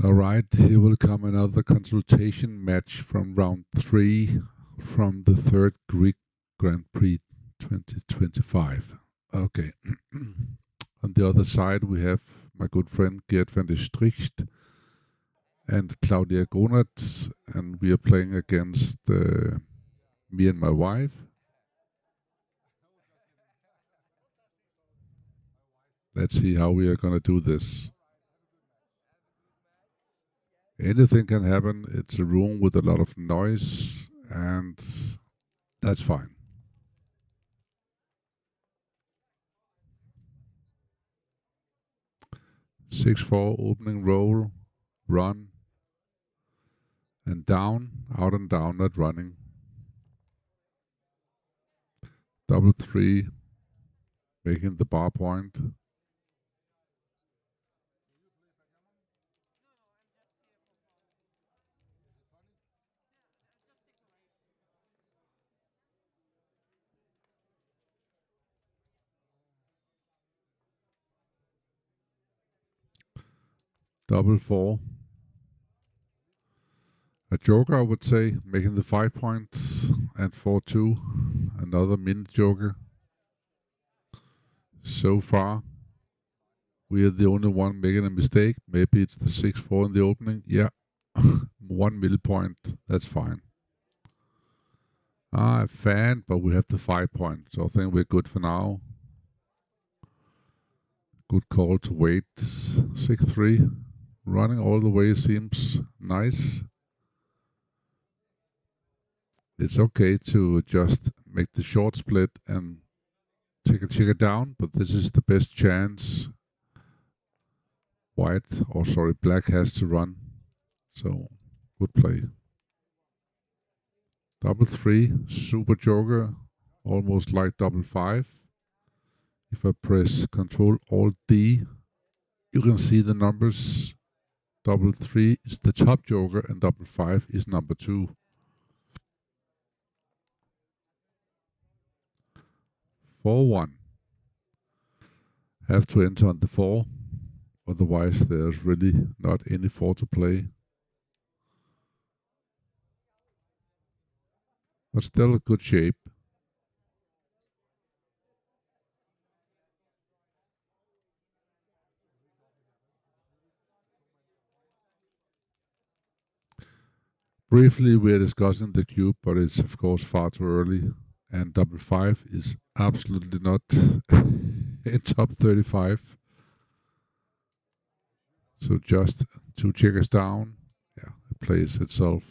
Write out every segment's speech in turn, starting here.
Alright, here will come another consultation match from round 3 from the third Greek Grand Prix 2025. Okay. On the other side we have my good friend Geert van der Stricht and Claudia Gohnert, and we are playing against me and my wife. Let's see how we are gonna do this. Anything can happen. It's a room with a lot of noise, and that's fine. 6-4 opening roll, run, and down, out and down, not running. Double 3, making the bar point. Double 4. A joker, I would say, making the 5 points, and 4-2, another minute joker. So far, we are the only one making a mistake. Maybe it's the 6-4 in the opening. Yeah, 1 middle point, that's fine. A fan, but we have the 5 points, so I think we're good for now. Good call to wait. 6-3. Running all the way seems nice. It's okay to just make the short split and take a checker down, but this is the best chance black has to run. So, good play. Double 3, super joker, almost like double 5. If I press Control Alt D, you can see the numbers. Double 3 is the top joker and double 5 is number 2. 4-1. Have to enter on the 4, otherwise there's really not any 4 to play. But still a good shape. Briefly, we are discussing the cube, but it's of course far too early, and double 5 is absolutely not in top 35. So just 2 checkers down, yeah, it plays itself.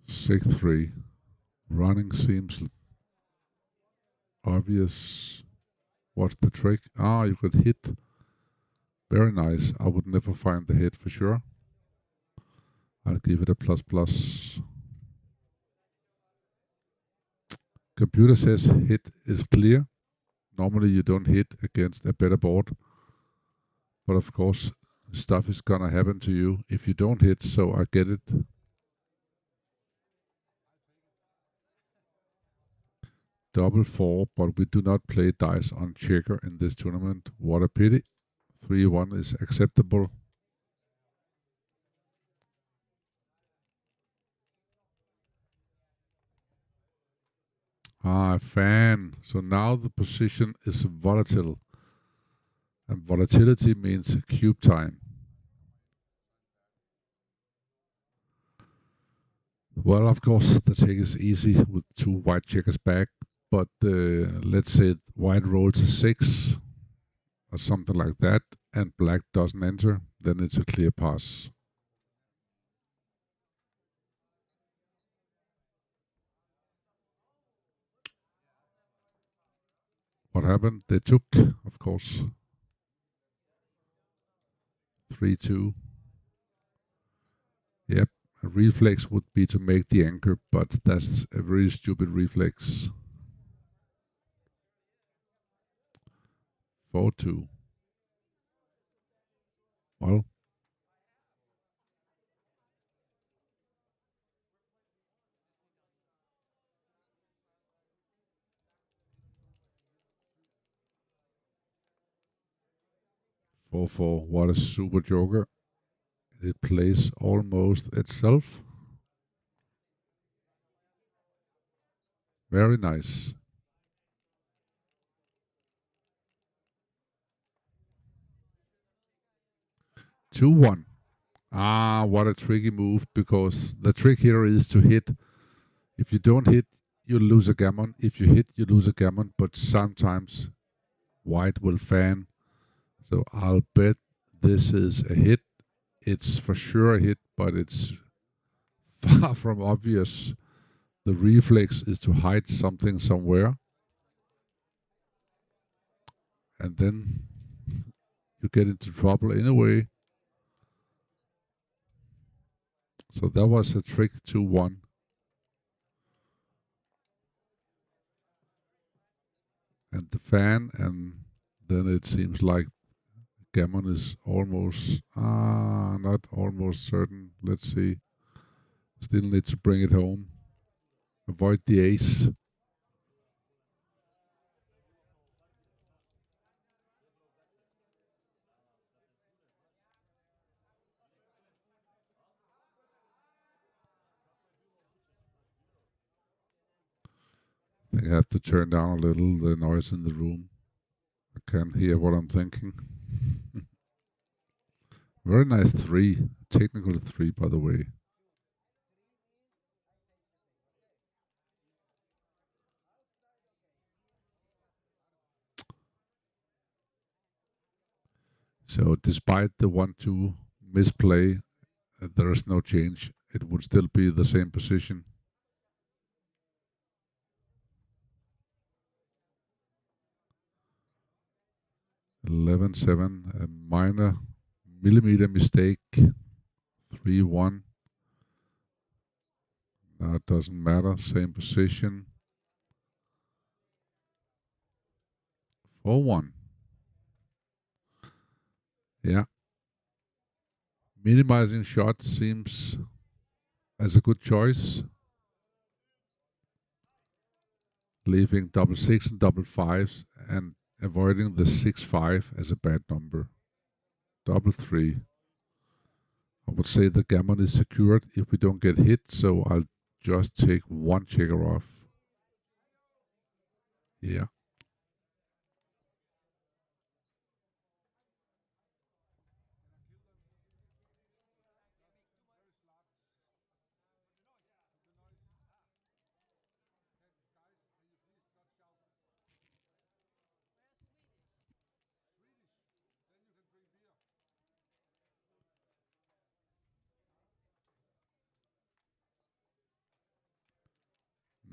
Six 3. Running seems obvious. What's the trick? You could hit. Very nice. I would never find the hit for sure. I'll give it a plus. Computer says hit is clear. Normally you don't hit against a better board. But of course, stuff is gonna happen to you if you don't hit, so I get it. Double 4, but we do not play dice on checker in this tournament. What a pity. 3-1 is acceptable. Fan. So now the position is volatile. And volatility means cube time. Well, of course, the take is easy with 2 white checkers back. But let's say white rolls a 6 or something like that, and black doesn't enter, then it's a clear pass. What happened? They took, of course. 3-2. Yep, a reflex would be to make the anchor, but that's a very stupid reflex. 4-2. Well, 4-4. What a super joker. It plays almost itself. Very nice. 2-1. Ah, what a tricky move, because the trick here is to hit. If you don't hit, you lose a gammon. If you hit, you lose a gammon, but sometimes white will fan. So I'll bet this is a hit. It's for sure a hit, but it's far from obvious. The reflex is to hide something somewhere, and then you get into trouble anyway. So that was a trick 2-1. And the fan, and then it seems like gammon is almost, not almost certain. Let's see. Still need to bring it home. Avoid the ace. I think I have to turn down a little the noise in the room. I can't hear what I'm thinking. Very nice 3. Technical 3, by the way. So despite the 1-2 misplay, there is no change. It would still be the same position. 11-7, a minor millimeter mistake. 3-1. Now it doesn't matter. Same position. 4-1. Yeah. Minimizing shots seems as a good choice. Leaving double 6 and double 5s and avoiding the 6-5 as a bad number. Double 3. I would say the gammon is secured if we don't get hit, so I'll just take one checker off. Yeah.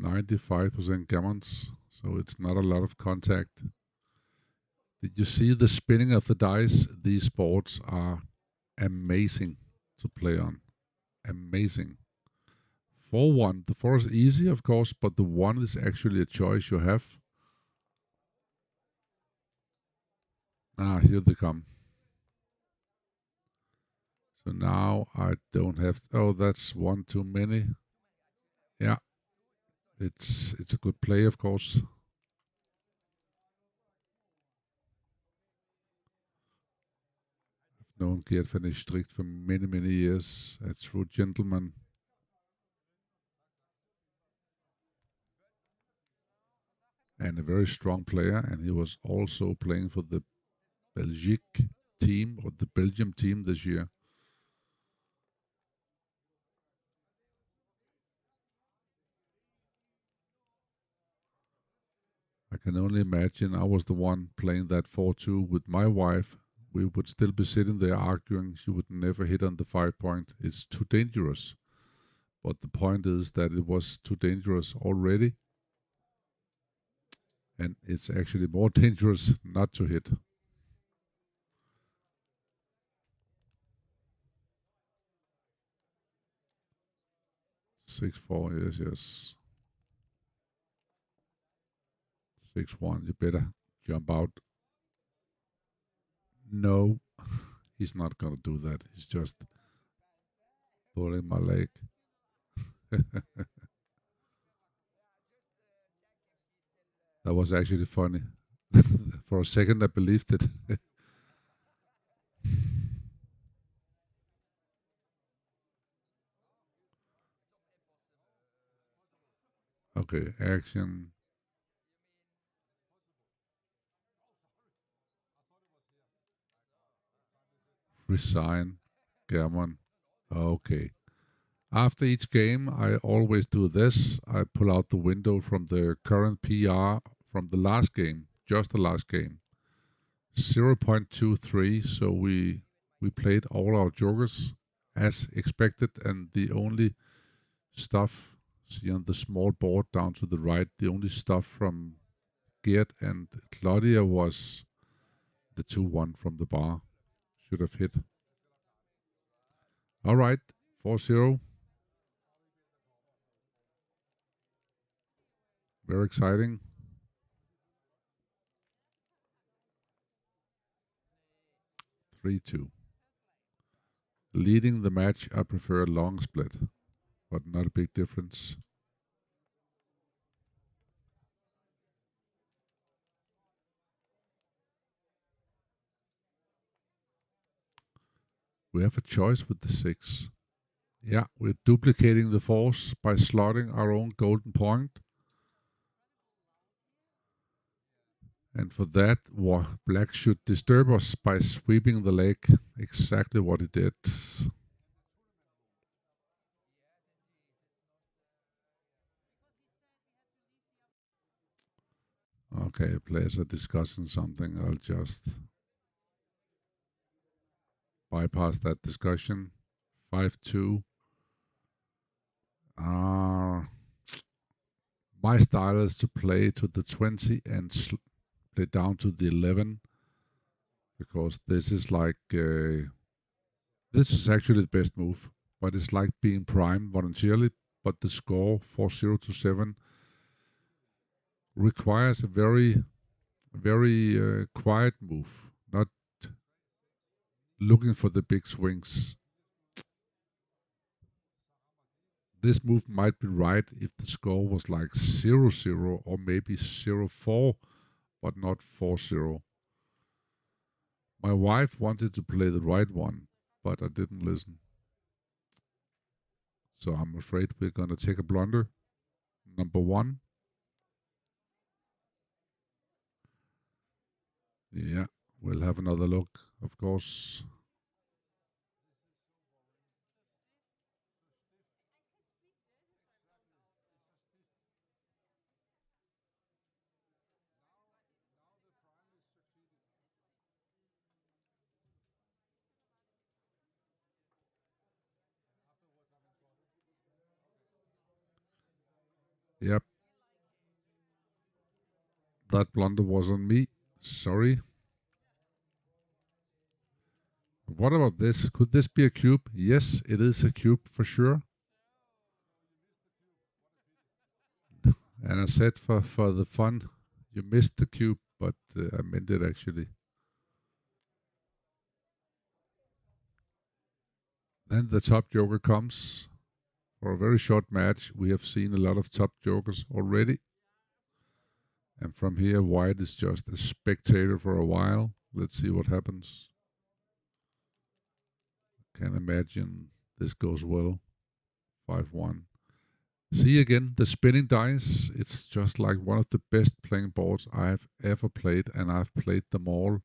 %95 gammons, so it's not a lot of contact. Did you see the spinning of the dice? These boards are amazing to play on. Amazing. 4-1. The 4 is easy, of course, but the 1 is actually a choice you have. Here they come. So now I don't have. Oh, that's one too many. Yeah, it's a good play, of course. I've known Geert from Stricht for many, many years. A true gentleman. And a very strong player, and he was also playing for the Belgique team or the Belgium team this year. I can only imagine I was the one playing that 4-2 with my wife. We would still be sitting there arguing. She would never hit on the 5-point. It's too dangerous. But the point is that it was too dangerous already. And it's actually more dangerous not to hit. 6-4, yes. 6-1, you better jump out. No, he's not gonna do that. He's just pulling my leg. That was actually funny. For a second, I believed it. Okay, action, resign, gammon. Okay. After each game, I always do this. I pull out the window from the current PR from the last game, just the last game. 0.23, so we played all our jokers as expected, and the only stuff, see on the small board down to the right, the only stuff from Geert and Claudia was the 2-1 from the bar. Should have hit. All right, 4-0. Very exciting. 3-2. Leading the match, I prefer a long split, but not a big difference. We have a choice with the 6. Yeah, we're duplicating the force by slotting our own golden point. And for that, black should disturb us by sweeping the leg. Exactly what he did. Okay, players are discussing something. I'll just bypass that discussion. 5-2. Uh, my style is to play to the 20 and play down to the 11 because this is like this is actually the best move, but it's like being prime voluntarily. But the score 4-0 to 7 requires a very quiet move, not looking for the big swings. This move might be right if the score was like 0-0 or maybe 0-4, but not 4-0. My wife wanted to play the right one, but I didn't listen. So I'm afraid we're going to take a blunder. Number 1. Yeah, we'll have another look, of course. Yep, that blunder was on me. Sorry. What about this? Could this be a cube? Yes, it is a cube for sure. And I said for the fun, you missed the cube, but I meant it actually. Then the top joker comes for a very short match. We have seen a lot of top jokers already. And from here, white is just a spectator for a while. Let's see what happens. Can imagine this goes well. 5-1. See again, the spinning dice. It's just like one of the best playing boards I've ever played, and I've played them all.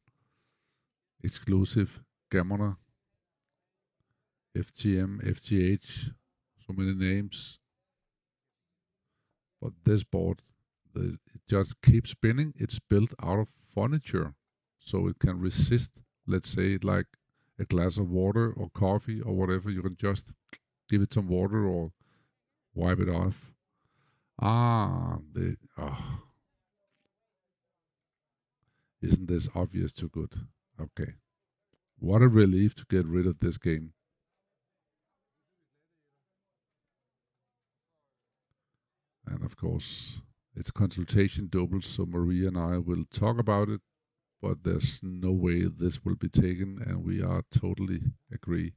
Exclusive, Gammoner, FTM, FTH, so many names. But this board, it just keeps spinning. It's built out of furniture, so it can resist, let's say, like a glass of water or coffee or whatever. You can just give it some water or wipe it off. Isn't this obvious too good? Okay. What a relief to get rid of this game. And of course, it's consultation doubles, so Maria and I will talk about it, but there's no way this will be taken, and we are totally agree.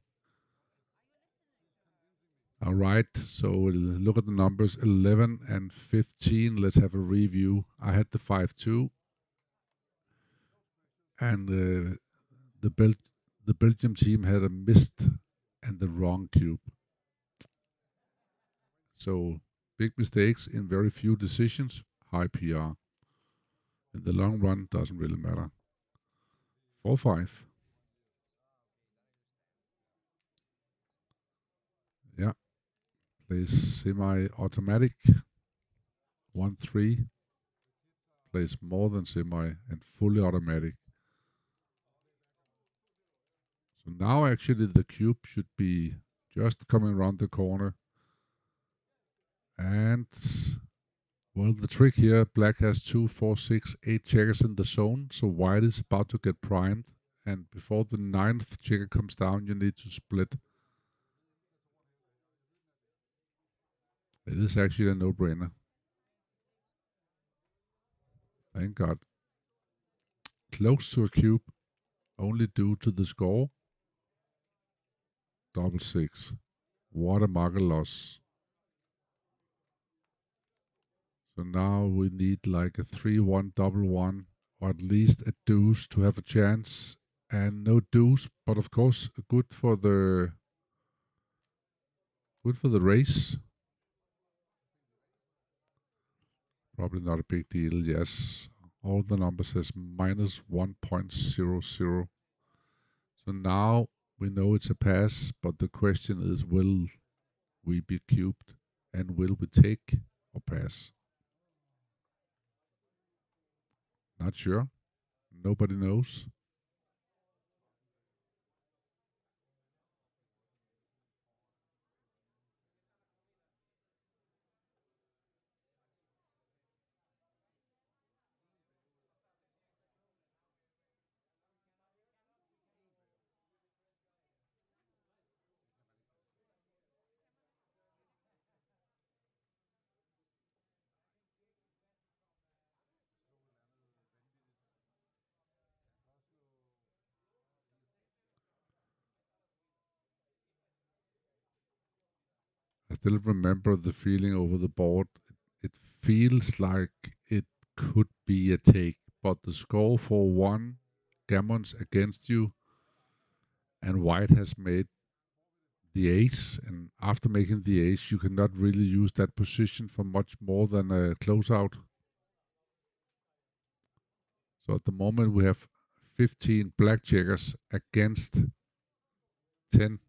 All right, so we'll look at the numbers 11 and 15. Let's have a review. I had the 5-2, and the Bel- the Belgium team had a missed and the wrong cube. So big mistakes in very few decisions, high PR. In the long run, doesn't really matter. 4-5. Yeah, plays semi-automatic. 1-3 plays more than semi and fully automatic. So now actually the cube should be just coming around the corner. And well, the trick here, black has 2, 4, 6, 8 checkers in the zone, so white is about to get primed. And before the ninth checker comes down, you need to split. It is actually a no-brainer. Thank God. Close to a cube, only due to the score. Double six. What a market loss. So now we need like a 3-1 double one, or at least a deuce to have a chance. And no deuce, but of course good for the race. Probably not a big deal. Yes, all the numbers says minus 1.00. So now we know it's a pass, but the question is, will we be cubed, and will we take or pass? Not sure. Nobody knows. I still remember the feeling over the board. It feels like it could be a take, but the score for one gammons against you, and white has made the ace, and after making the ace, you cannot really use that position for much more than a closeout. So at the moment, we have 15 black checkers against 10,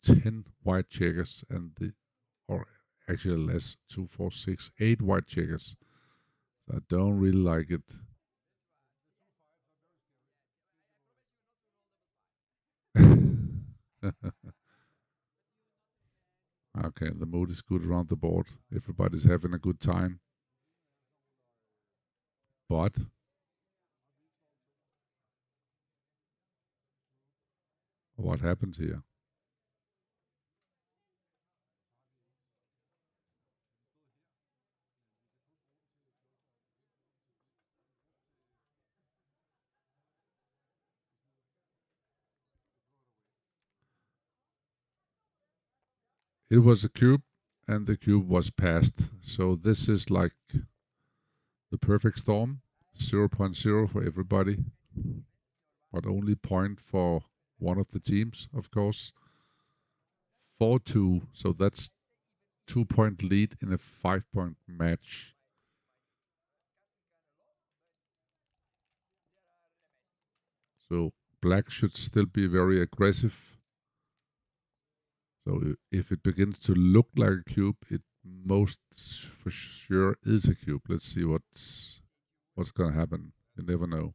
10 white checkers, or actually less, 2, 4, 6, 8 white checkers. So I don't really like it. Okay, the mood is good around the board. Everybody's having a good time. But what happened here? It was a cube, and the cube was passed. So this is like the perfect storm. Zero point 0.0 for everybody, but only point for one of the teams, of course. 4-2, so that's 2-point lead in a 5-point match. So black should still be very aggressive. So if it begins to look like a cube, it most for sure is a cube. Let's see what's gonna happen. You never know.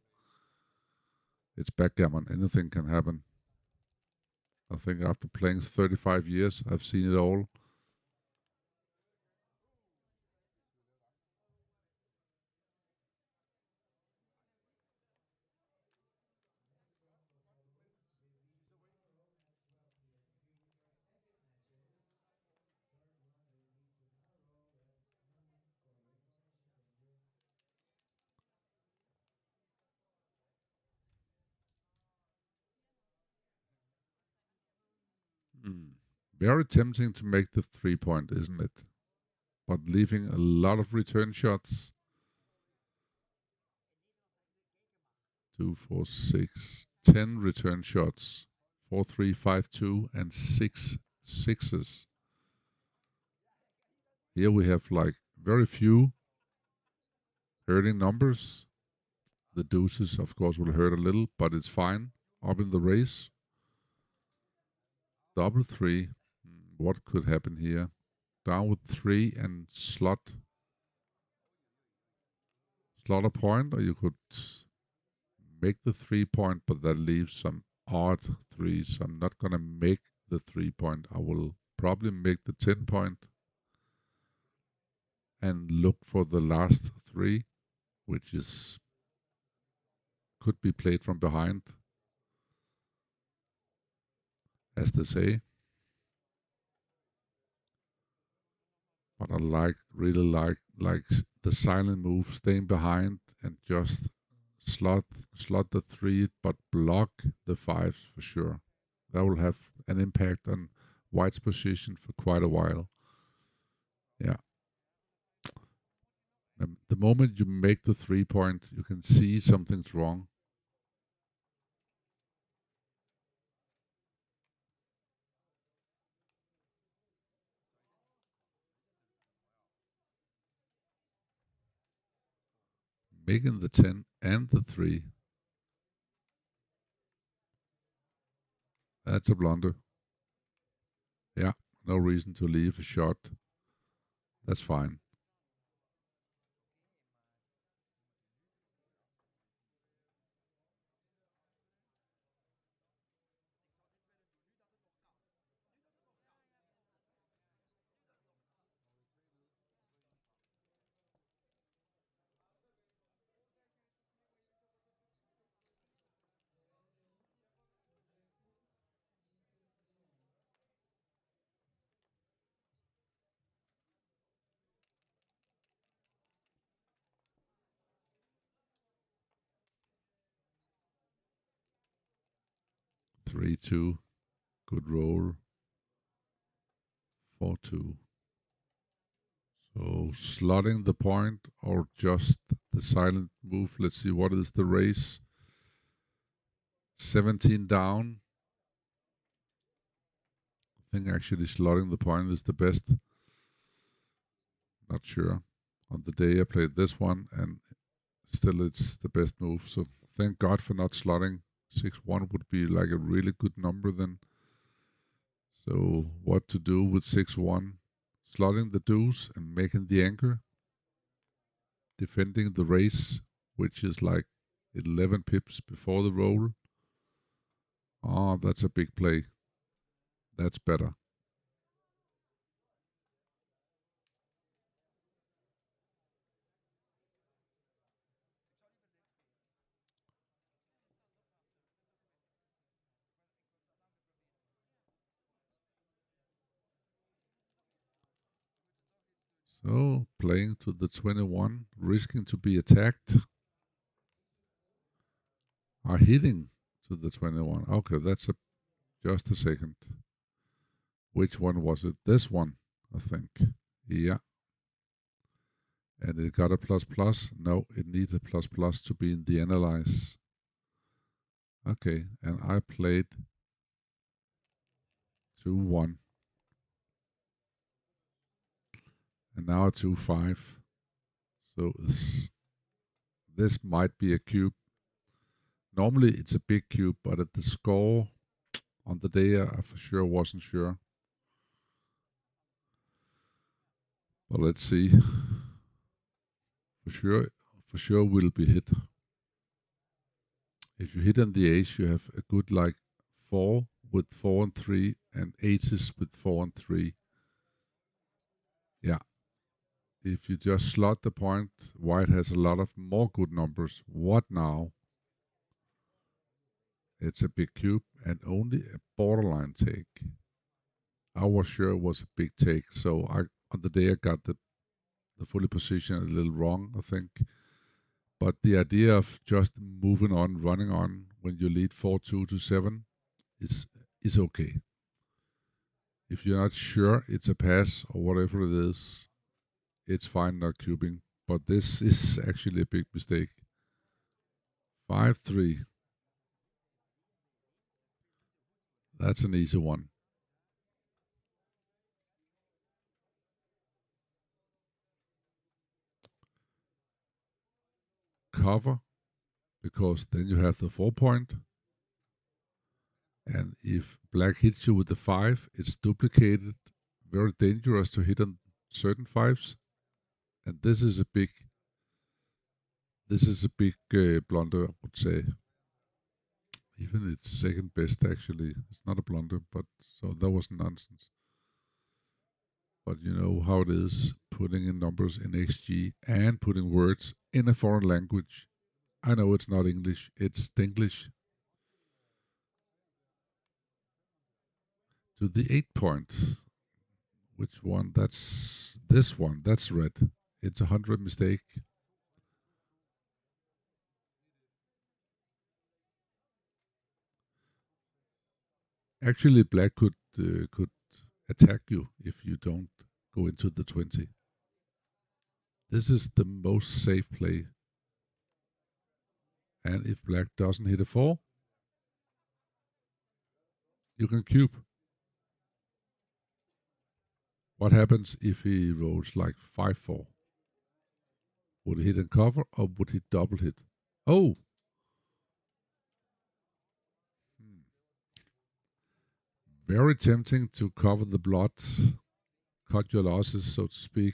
It's backgammon. Anything can happen. I think after playing 35 years, I've seen it all. Very tempting to make the 3-point, isn't it? But leaving a lot of return shots. 2, 4, 6, 10 return shots. 4, 3, 5, 2, and 6 sixes. Here we have like very few hurting numbers. The deuces, of course, will hurt a little, but it's fine. Up in the race. Double 3. What could happen here? Down with 3 and slot a point, or you could make the 3-point, but that leaves some odd threes. I'm not gonna make the 3-point. I will probably make the 10-point and look for the last 3, which is could be played from behind, as they say. But I really like the silent move, staying behind and just slot the 3, but block the 5s for sure. That will have an impact on White's position for quite a while. Yeah. The moment you make the 3-point, you can see something's wrong. Making the 10 and the 3. That's a blunder. Yeah, no reason to leave a shot. That's fine. Three, 2. Good roll. 4, 2. So slotting the point or just the silent move. Let's see, what is the race? 17 down. I think actually slotting the point is the best. Not sure. On the day I played this one, and still it's the best move. So thank God for not slotting. 6-1 would be like a really good number then. So what to do with 6-1? Slotting the deuce and making the anchor. Defending the race, which is like 11 pips before the roll. Oh, that's a big play. That's better. So playing to the 21, risking to be attacked. Are hitting to the 21. Okay, that's just a second. Which one was it? This one, I think. Yeah. And it got a plus plus. No, it needs a plus plus to be in the analyze. Okay, and I played 2-1. And now a 2-5. So this might be a cube. Normally it's a big cube, but at the score on the day I for sure wasn't sure. But let's see. For sure will be hit. If you hit on the ace, you have a good like 4 with 4 and 3, and aces with 4 and 3. Yeah. If you just slot the point, White has a lot of more good numbers. What now? It's a big cube and only a borderline take. I was sure it was a big take, so on the day I got the fully position a little wrong, I think. But the idea of just moving on, running on when you lead 4-2 to 7 is okay. If you're not sure it's a pass or whatever it is, it's fine not cubing. But this is actually a big mistake. 5-3. That's an easy one. Cover, because then you have the 4-point. And if black hits you with the 5, it's duplicated. Very dangerous to hit on certain 5s. And this is a big blunder, I would say. Even it's second best, actually. It's not a blunder, but so that was nonsense. But you know how it is, putting in numbers in XG and putting words in a foreign language. I know it's not English, it's Denglish. To the 8 points. Which one? That's this one. That's red. It's 100 mistake. Actually, black could attack you if you don't go into the 20. This is the most safe play. And if black doesn't hit a 4, you can cube. What happens if he rolls like 5-4? Would he hit and cover or would he double hit? Oh! Hmm. Very tempting to cover the blood, cut your losses, so to speak,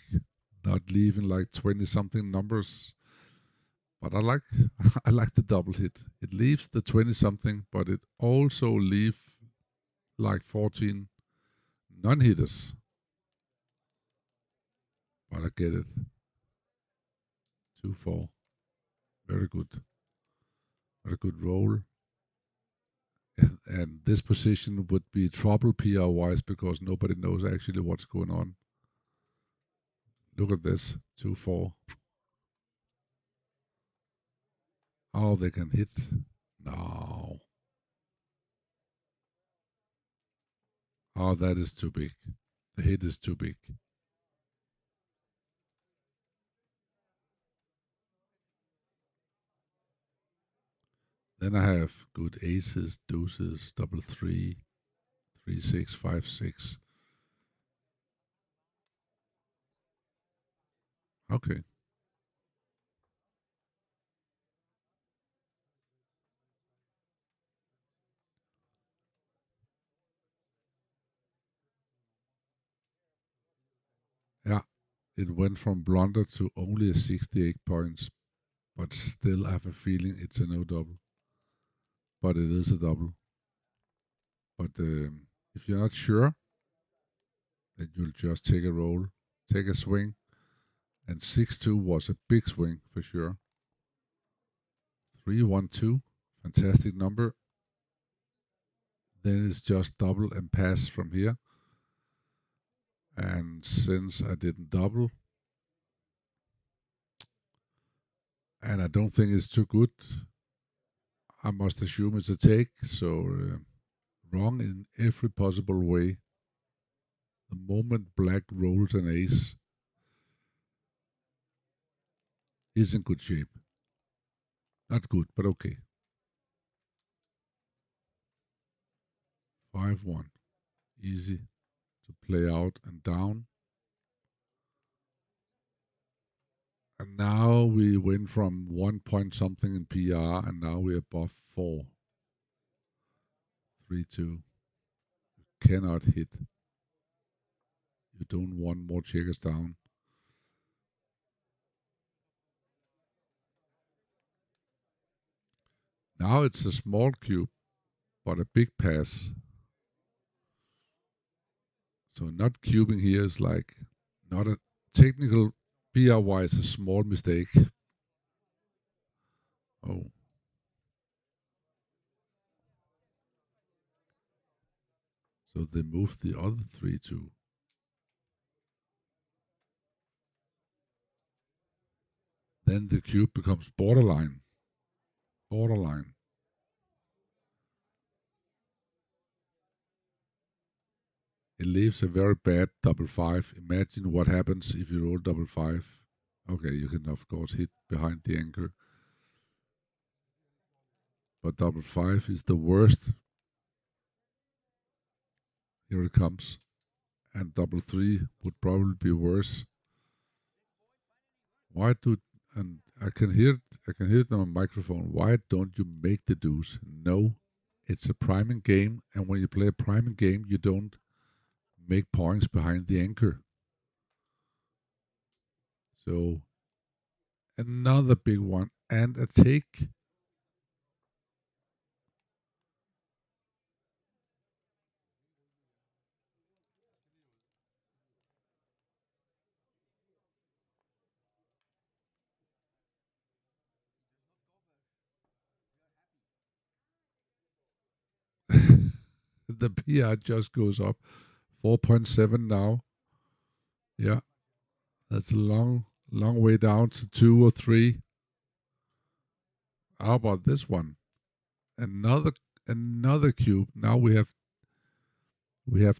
not leaving like 20 something numbers. But I like I like the double hit. It leaves the 20 something, but it also leaves like 14 non-hitters. But I get it. 2-4. Very good. Very good roll. And this position would be trouble PR wise because nobody knows actually what's going on. Look at this. 2-4. Oh, they can hit. No. Oh, that is too big. The hit is too big. Then I have good aces, deuces, double three, 3-6, 5-6. Okay. Yeah, it went from blunder to only a 68 points, but still I have a feeling it's a no double. But it is a double. But if you're not sure, then you'll just take a roll, take a swing, and 6-2 was a big swing for sure. 3-1-2, fantastic number. Then it's just double and pass from here. And since I didn't double, and I don't think it's too good, I must assume it's a take. So wrong in every possible way. The moment black rolls an ace, he's in good shape. Not good, but okay. 5-1. Easy to play out and down. And now we went from 1 point something in PR, and now we're above 4. 3-2. Cannot hit. You don't want more checkers down. Now it's a small cube, but a big pass. So not cubing here is like not a technical PR wise a small mistake. Oh, so they moved the other 3 too. Then the cube becomes borderline. Borderline. It leaves a very bad double five. Imagine what happens if you roll double five. Okay, you can of course hit behind the anchor, but double five is the worst. Here it comes, and double three would probably be worse. Why do and I can hear it on my microphone. Why don't you make the deuce? No, it's a priming game, and when you play a priming game, you don't make points behind the anchor. So another big one and a take. The PR just goes up 4.7 now. Yeah, that's a long way down to 2 or 3. How about this one? Another another cube. Now we have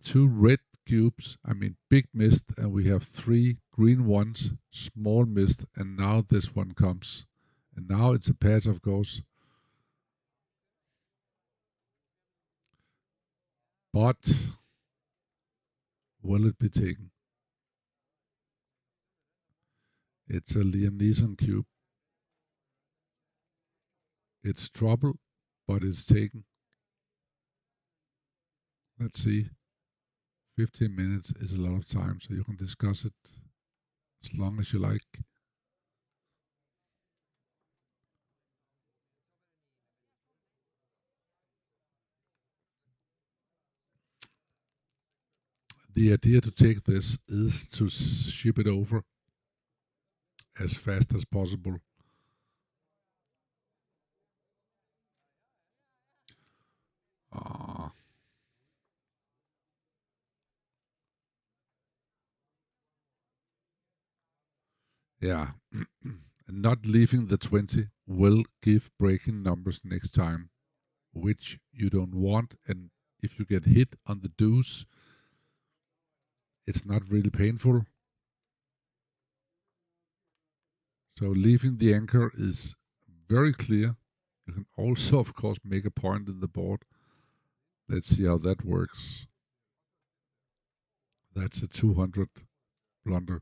2 red cubes. I mean big mist, and we have 3 green ones, small mist, and now this one comes. And now it's a pass, of course. But will it be taken? It's a Liam Neeson cube. It's trouble, but it's taken. Let's see. 15 minutes is a lot of time, so you can discuss it as long as you like. The idea to take this is to ship it over as fast as possible. Uh, yeah. Not leaving the 20 will give breaking numbers next time, which you don't want. And if you get hit on the deuce, it's not really painful. So leaving the anchor is very clear. You can also, of course, make a point in the board. Let's see how that works. That's a 200 blunder.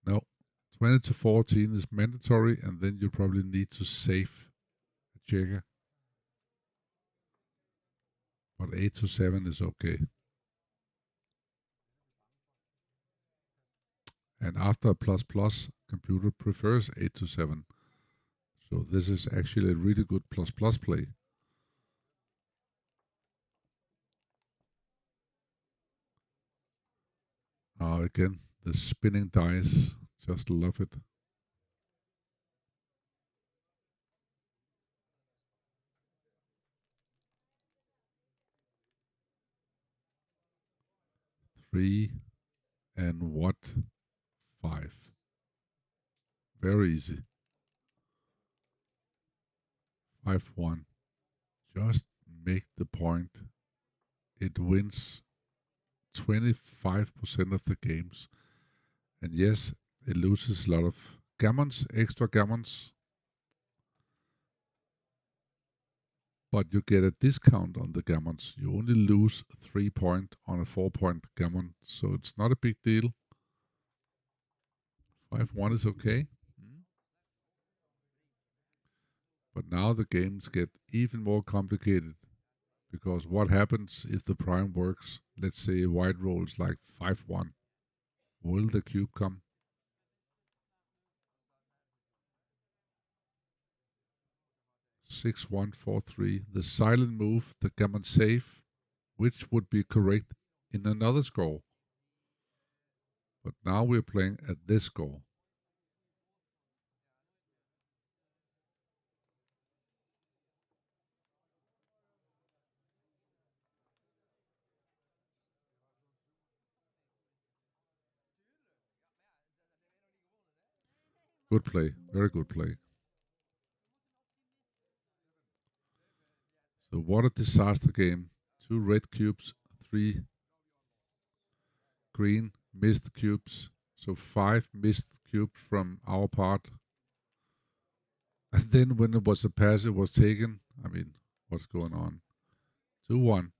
No, 20 to 14 is mandatory, and then you probably need to save a checker. But 8 to 7 is okay. And after a plus plus, computer prefers 8 to 7. So this is actually a really good plus plus play. Again, the spinning dice, just love it. Three and what? 5. Very easy. 5-1. Just make the point. It wins 25% of the games. And yes, it loses a lot of gammons, extra gammons, but you get a discount on the gammons. You only lose 3 point on a 4-point gammon, so it's not a big deal. 5-1 is okay. But now the games get even more complicated because what happens if the prime works? Let's say white rolls like 5-1. Will the cube come? 6-1-4-3. The silent move, the gammon safe, which would be correct in another score. But now we're playing at this score. Good play, very good play. So what a disaster game. 2 red cubes, 3 Green missed cubes. So 5 missed cubes from our part. And then when it was a pass, it was taken. I mean, what's going on? 2-1.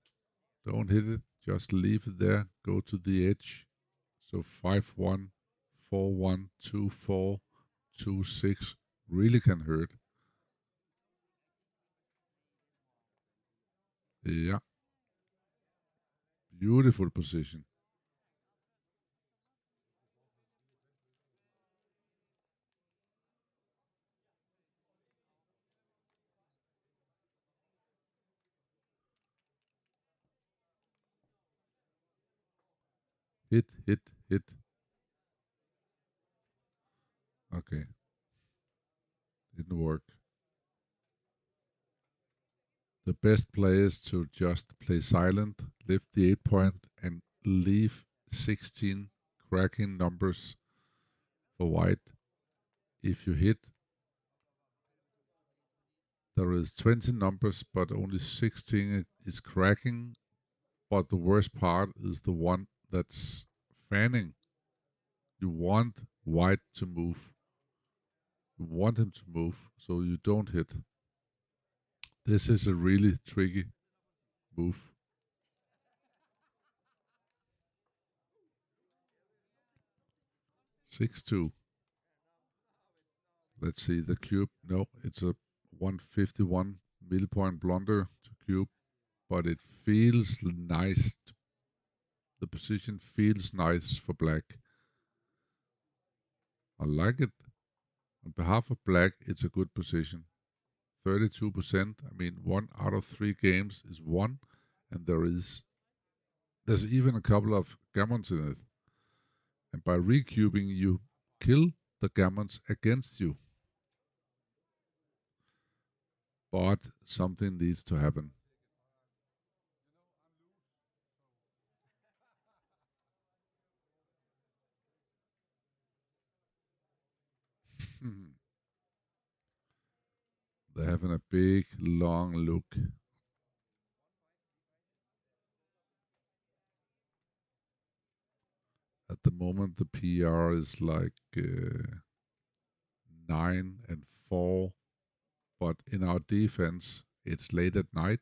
Don't hit it. Just leave it there. Go to the edge. So 5-1, 4-1, 2-4, 2-6 really can hurt. Yeah, beautiful position. Hit, hit, hit. Okay, didn't work. The best play is to just play silent, lift the 8 point, and leave 16 cracking numbers for white. If you hit, there is 20 numbers, but only 16 is cracking. But the worst part is the one that's fanning. You want white to move. You want him to move so you don't hit. This is a really tricky move. 6-2. Let's see the cube. No, it's a 151 millipoint blunder to cube, but it feels nice. The position feels nice for black. I like it. On behalf of black, it's a good position. 32%. I mean, 1 out of 3 games is won, and there's even a couple of gammons in it. And by recubing, you kill the gammons against you. But something needs to happen. They're having a big, long look. At the moment, the PR is like 9-4, but in our defense, it's late at night.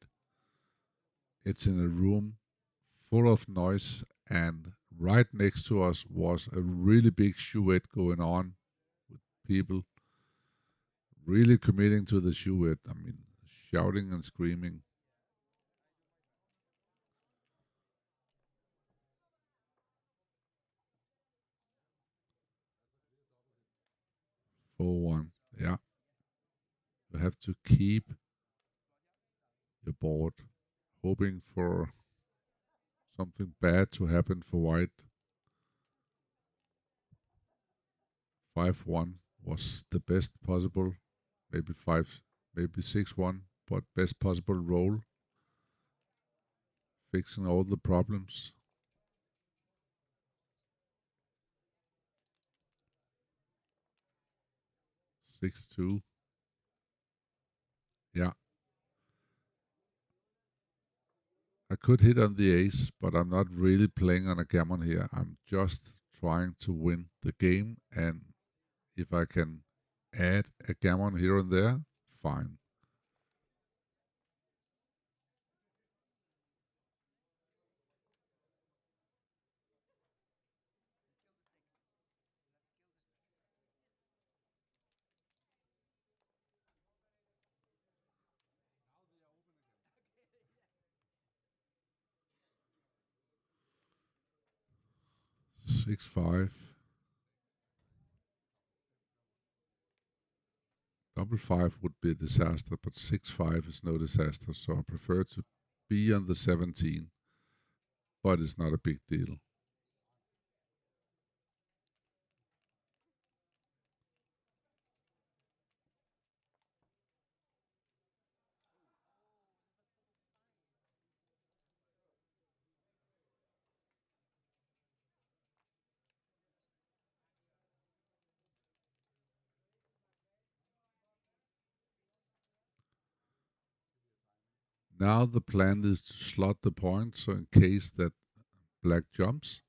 It's in a room full of noise, and right next to us was a really big chouette going on with people really committing to the chouette. I mean, shouting and screaming. 4-1. Yeah, you have to keep your board, hoping for something bad to happen for white. 5-1 was the best possible, maybe 5, maybe 6-1, but best possible roll, fixing all the problems. 6-2. Yeah, I could hit on the ace, but I'm not really playing on a gammon here. I'm just trying to win the game, and if I can add a gammon here and there, fine. Mm. 6-5. Double 5 would be a disaster, but 6-5 is no disaster, so I prefer to be on the 17, but it's not a big deal. Now the plan is to slot the point, so in case that black jumps,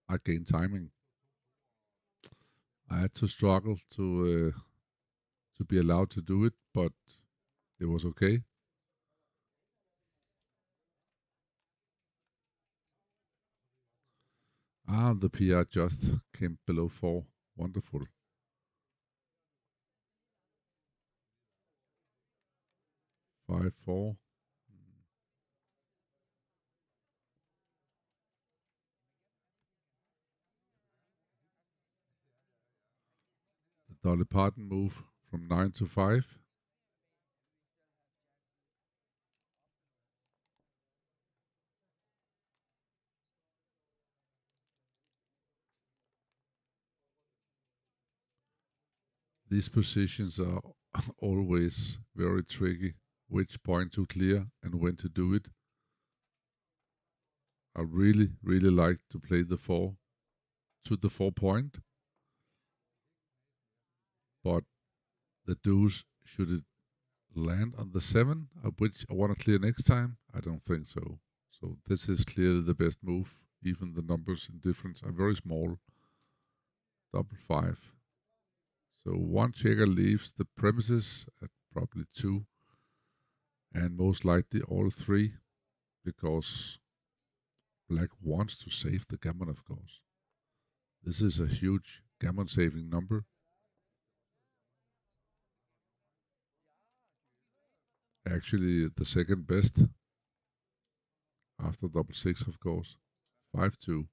I gained timing. I had to struggle to be allowed to do it, but it was okay. Ah, the PR just came below 4. Wonderful. 5-4. The Dolly Parton move from 9 to 5. These positions are always very tricky. Which point to clear and when to do it. I really, really like to play the 4 to the 4 point, but the deuce, should it land on the 7, which I want to clear next time? I don't think so. So this is clearly the best move. Even the numbers in difference are very small. Double 5. So one checker leaves the premises at probably 2, and most likely all 3, because black wants to save the gammon, of course. This is a huge gammon saving number. Actually, the second best after double 6, of course. 5-2.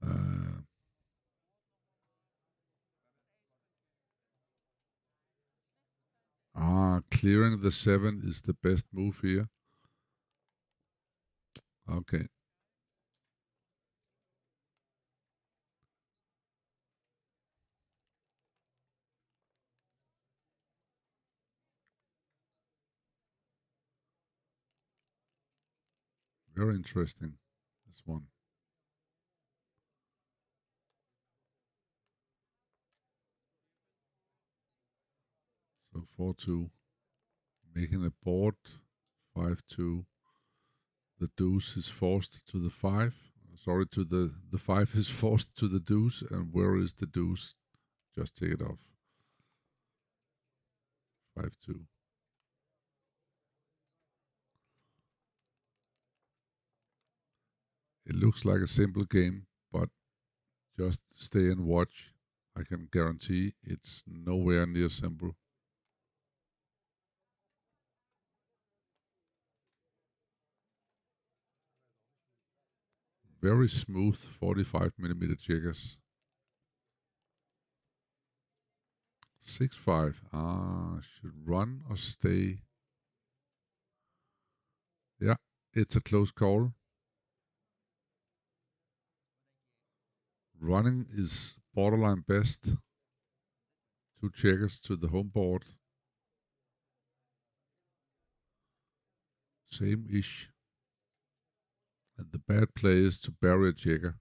Uh, Clearing the 7 is the best move here. Okay, very interesting, this one. So 4-2, making a board. 5-2. The deuce is forced to the 5. Sorry, to the 5 is forced to the deuce, and where is the deuce? Just take it off. 5-2. It looks like a simple game, but just stay and watch. I can guarantee it's nowhere near simple. Very smooth 45mm jiggers. 6-5. Should run or stay? Yeah, it's a close call. Running is borderline best. 2 checkers to the home board. Same-ish. And the bad play is to bury a checker.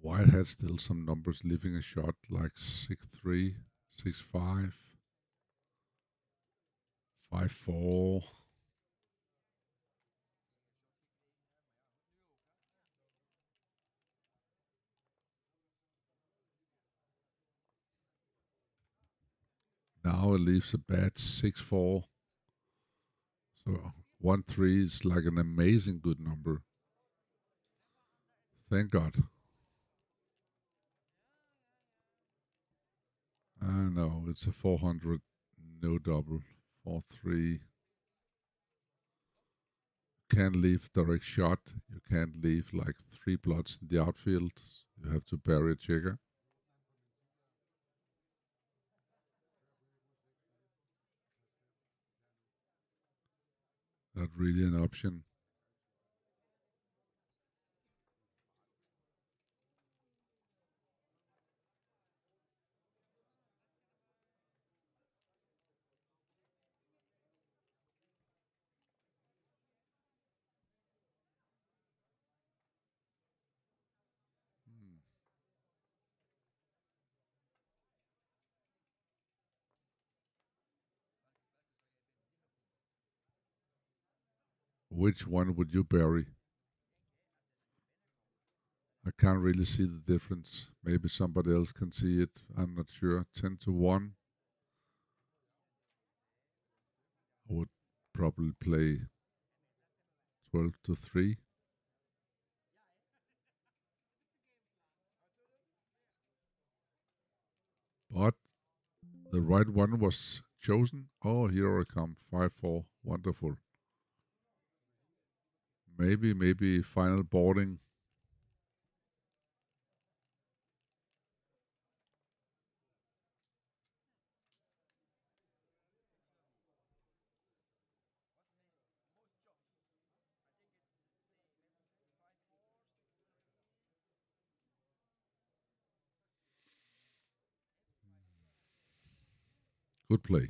White had still some numbers leaving a shot like 6-3, 6-5, 5-4. Now it leaves a bad 6-4. So 1-3 is like an amazing good number. Thank God. No, it's a 400, no double. 4-3. can't leave direct shot. You can't leave like 3 plots in the outfield. You have to bury a checker. Not really an option. Hmm. Which one would you bury? I can't really see the difference. Maybe somebody else can see it. I'm not sure. 10 to 1. I would probably play 12 to 3. But the right one was chosen. Oh, here I come. 5-4. Wonderful. Maybe final boarding. Good play.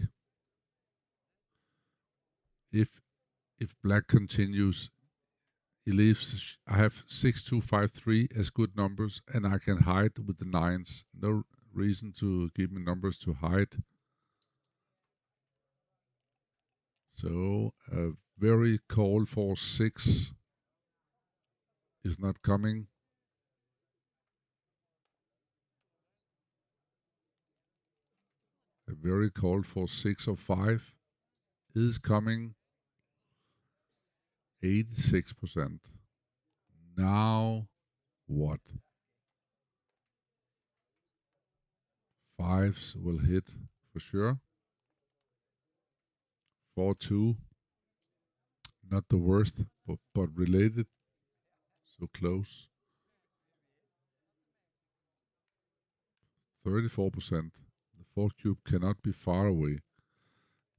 If if black continues, he leaves. I have 6-2-5-3 as good numbers, and I can hide with the nines. No reason to give me numbers to hide. So a very call for 6 is not coming. A very call for 6 or 5 is coming. 86%. Now what? Fives will hit for sure. 4-2. Not the worst, but related. So close. 34%. The 4 cube cannot be far away.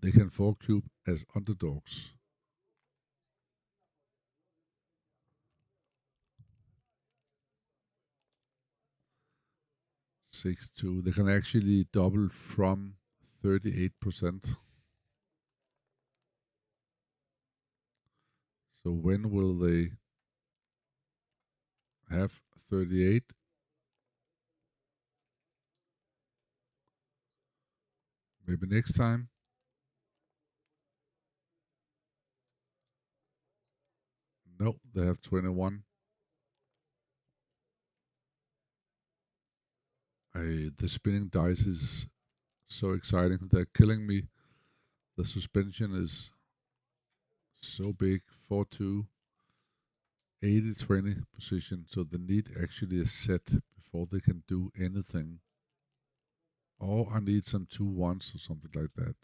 They can 4 cube as underdogs. 6-2. They can actually double from 38%. So when will they have 38? Maybe next time. No, they have 21. The spinning dice is so exciting. They're killing me. The suspension is so big. 4-2, 80-20 position. So they need actually a set before they can do anything. Or I need some 2-1s or something like that.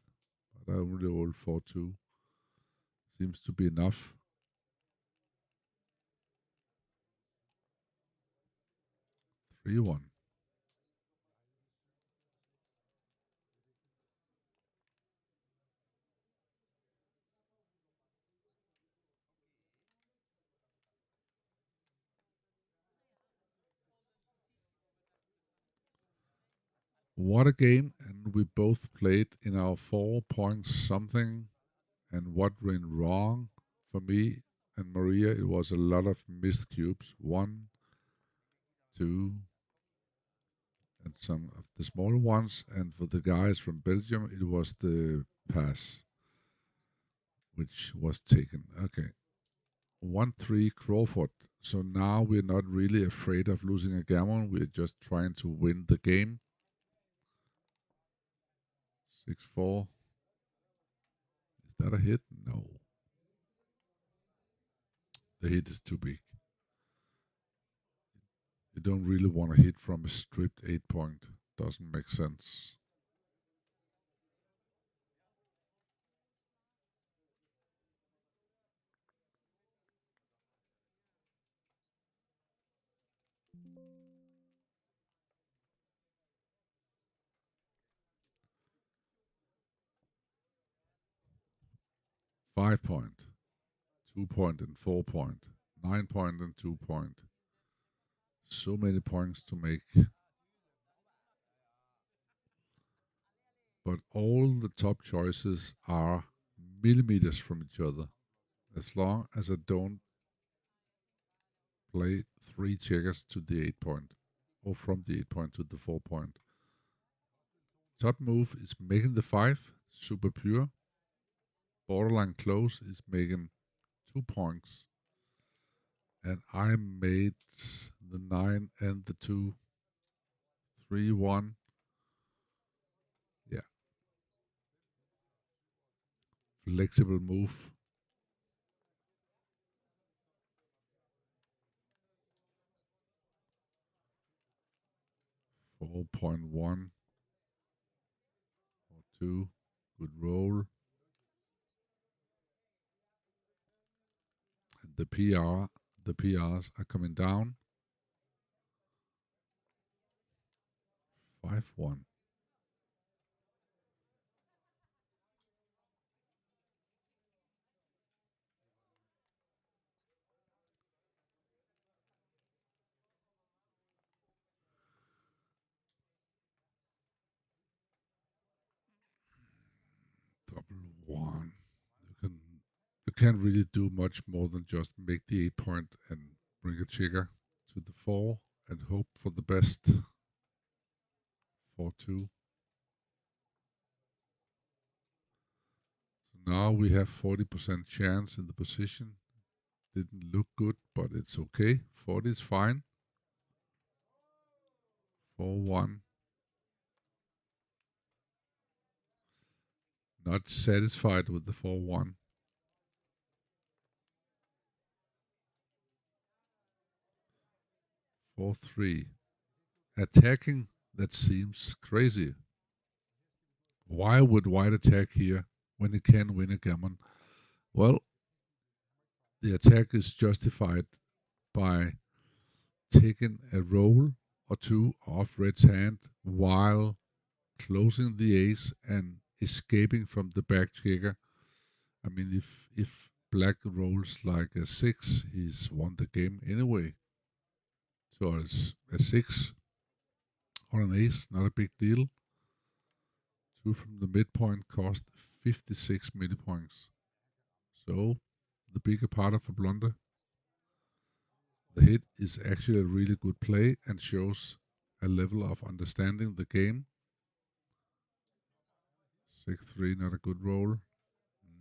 But I only roll 4-2. Seems to be enough. 3-1. What a game, and we both played in our 4 points something. And what went wrong for me and Maria, it was a lot of missed cubes. 1, 2, and some of the smaller ones. And for the guys from Belgium, it was the pass which was taken. Okay. 1-3 Crawford. So now we're not really afraid of losing a gammon. We're just trying to win the game. 6-4. Is that a hit? No. The hit is too big. You don't really want to hit from a stripped 8 point. Doesn't make sense. 5 point, 2 point, and 4 point, 9 point, and 2 point. So many points to make. But all the top choices are millimeters from each other. As long as I don't play 3 checkers to the 8 point, or from the 8 point to the 4 point. Top move is making the 5, super pure. Borderline close is making 2 points. And I made the 9 and the 2, 3, 1. Yeah, flexible move. 4.1 or 2. Good roll. And the PRs are coming down. 5-1. Double 1. You can't really do much more than just make the 8 point and bring a checker to the 4 and hope for the best. 4-2. So now we have 40% chance in the position. Didn't look good, but it's okay. 40 is fine. 4-1. Not satisfied with the 4-1. 4-3. Attacking, that seems crazy. Why would white attack here when he can win a gammon? Well, the attack is justified by taking a roll or two off red's hand while closing the ace and escaping from the back checker. I mean, if black rolls like a 6, he's won the game anyway. So it's a 6 or an ace, not a big deal. 2 from the midpoint cost 56 millipoints. So the bigger part of a blunder. The hit is actually a really good play and shows a level of understanding the game. 6-3, not a good roll.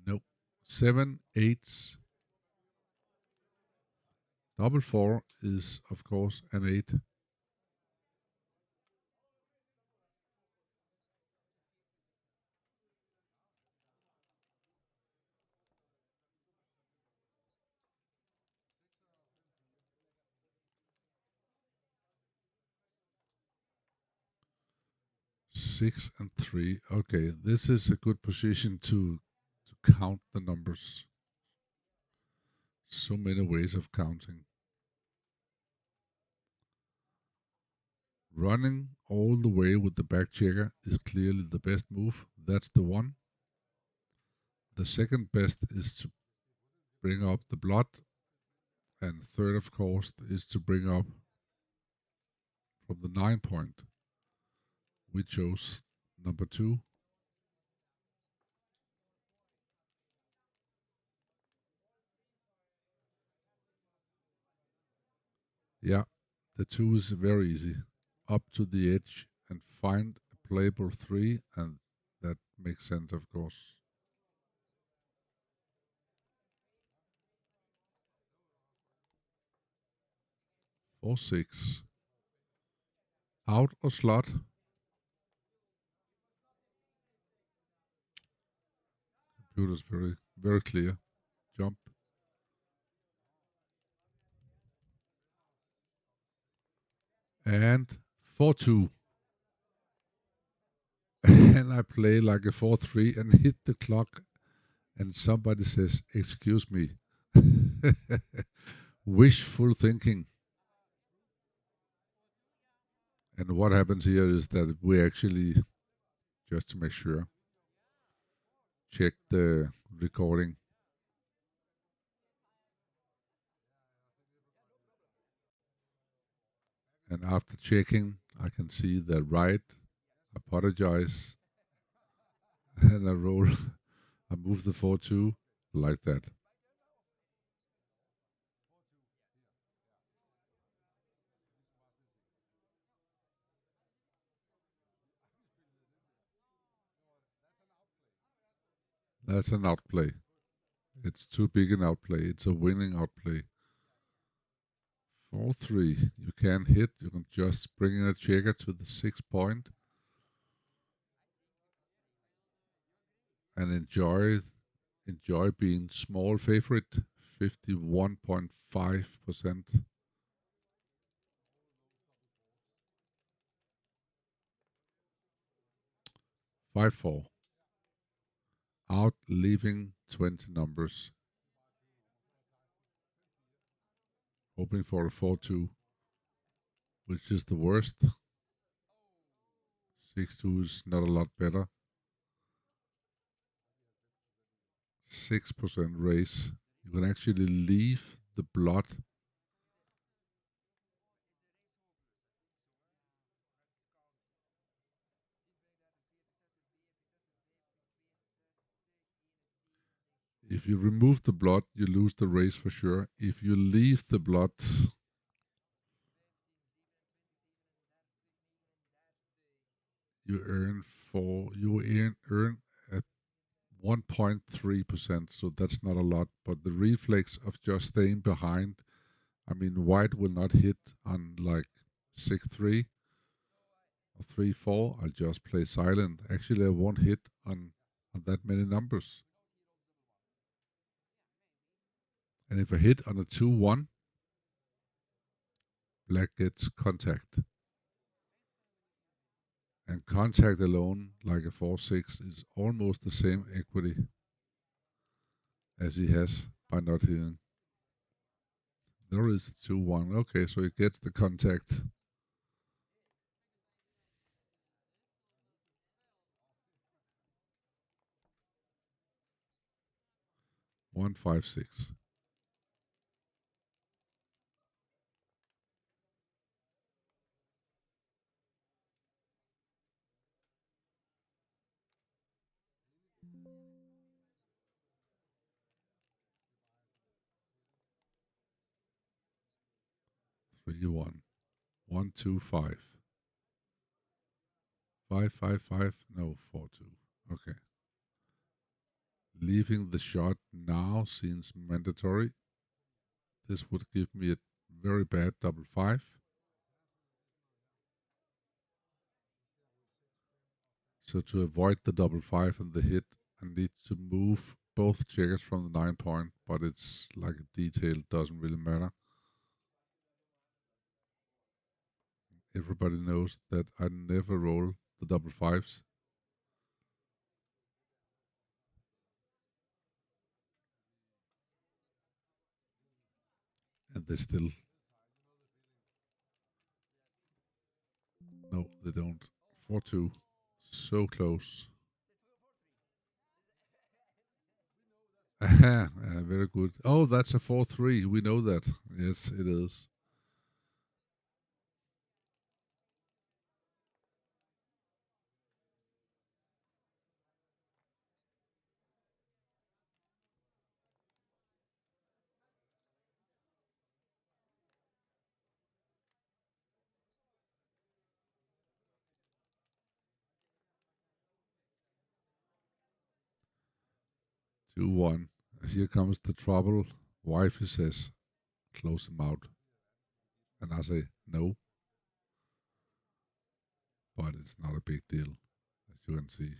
Nope. 7 8s. Double 4 is, of course, an 8. 6 and 3. Okay, this is a good position to count the numbers. So many ways of counting. Running all the way with the back checker is clearly the best move. That's the one. The second best is to bring up the blood. And third, of course, is to bring up from the 9 point. We chose number 2. Yeah, the 2 is very easy. Up to the edge and find a playable 3, and that makes sense, of course. 4-6. Out or slot. Computer's very, very clear. Jump. And 4-2. And I play like a 4-3 and hit the clock, and somebody says, "Excuse me." Wishful thinking. And what happens here is that we actually, just to make sure, check the recording. And after checking, I can see that right, apologize, and I roll, I move the 4-2 like that. That's an outplay. It's too big an outplay. It's a winning outplay. 4-3. You can hit. You can just bring in a checker to the 6 point and enjoy being small favorite. 51.5%. 5-4. Out leaving 20 numbers. Hoping for a 4-2, which is the worst. 6-2 is not a lot better. 6% raise. You can actually leave the blot. If you remove the blot, you lose the race for sure. If you leave the blot, you earn at 1.3%, so that's not a lot. But the reflex of just staying behind, I mean, white will not hit on like 6-3 or 3-4. I'll just play silent. Actually, I won't hit on that many numbers. And if I hit on a 2-1, black gets contact. And contact alone, like a 4-6, is almost the same equity as he has by not hitting. There is a 2-1. Okay, so he gets the contact. 1-5-6. 3-1. 1-2-5. 5-5-5. No, 4-2. Okay. Leaving the shot now seems mandatory. This would give me a very bad double five. So to avoid the double five and the hit, I need to move both checkers from the 9 point, but it's like a detail, doesn't really matter. Everybody knows that I never roll the double fives, and they still, no, they don't. 4-2. So close. Aha, very good. Oh, that's a 4-3. We know that. Yes, it is. 2-1. Here comes the trouble. Wifey says, close him out. And I say, no, but it's not a big deal, as you can see.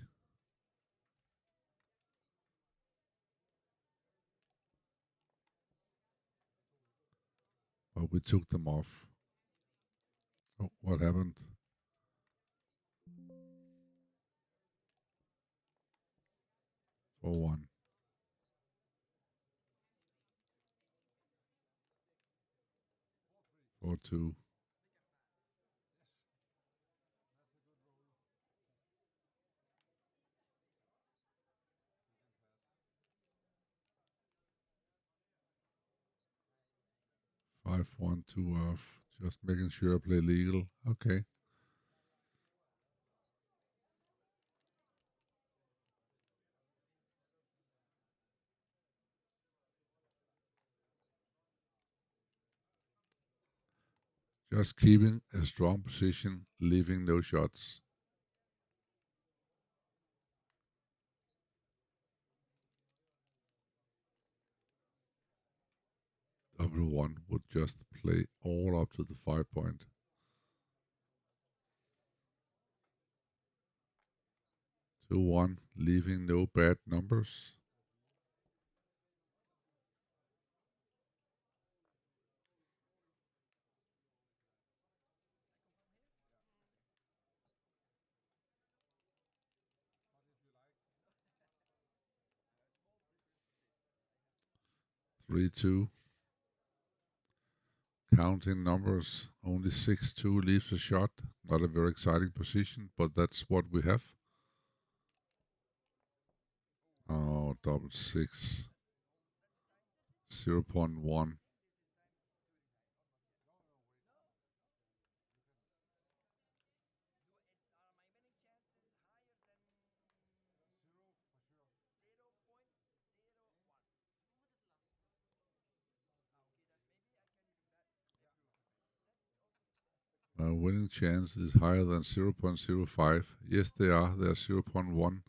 But we took them off. Oh, what happened? 4-1. 4-2. 5-1, 2 off. Just making sure I play legal. Okay. Just keeping a strong position, leaving no shots. Double one would just play all up to the 5 point. 2-1, leaving no bad numbers. Three two, counting numbers. Only 6-2 leaves a shot. Not a very exciting position, but that's what we have. Oh, double six. 0.1. My winning chance is higher than 0.05. Yes, they are. They are 0.1.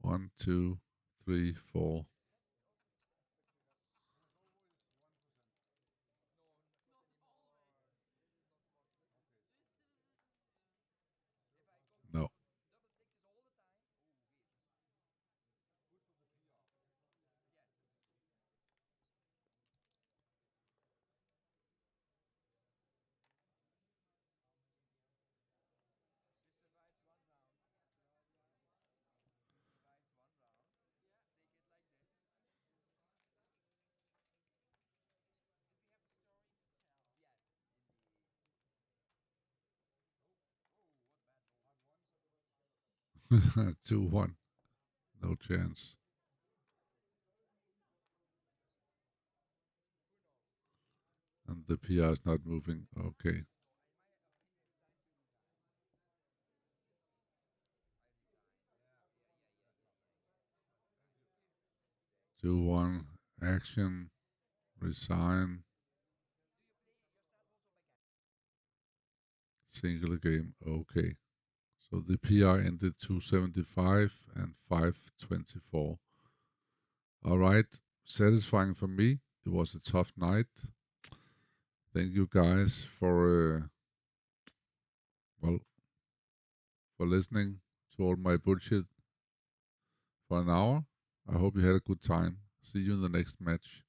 1, 2, 3, 4. No. 2-1. No chance. And the PR is not moving. Okay. 2-1. Action. Resign. Single game. Okay. So the PR ended 275 and 524. All right. Satisfying for me. It was a tough night. Thank you guys well for listening to all my bullshit for an hour. I hope you had a good time. See you in the next match.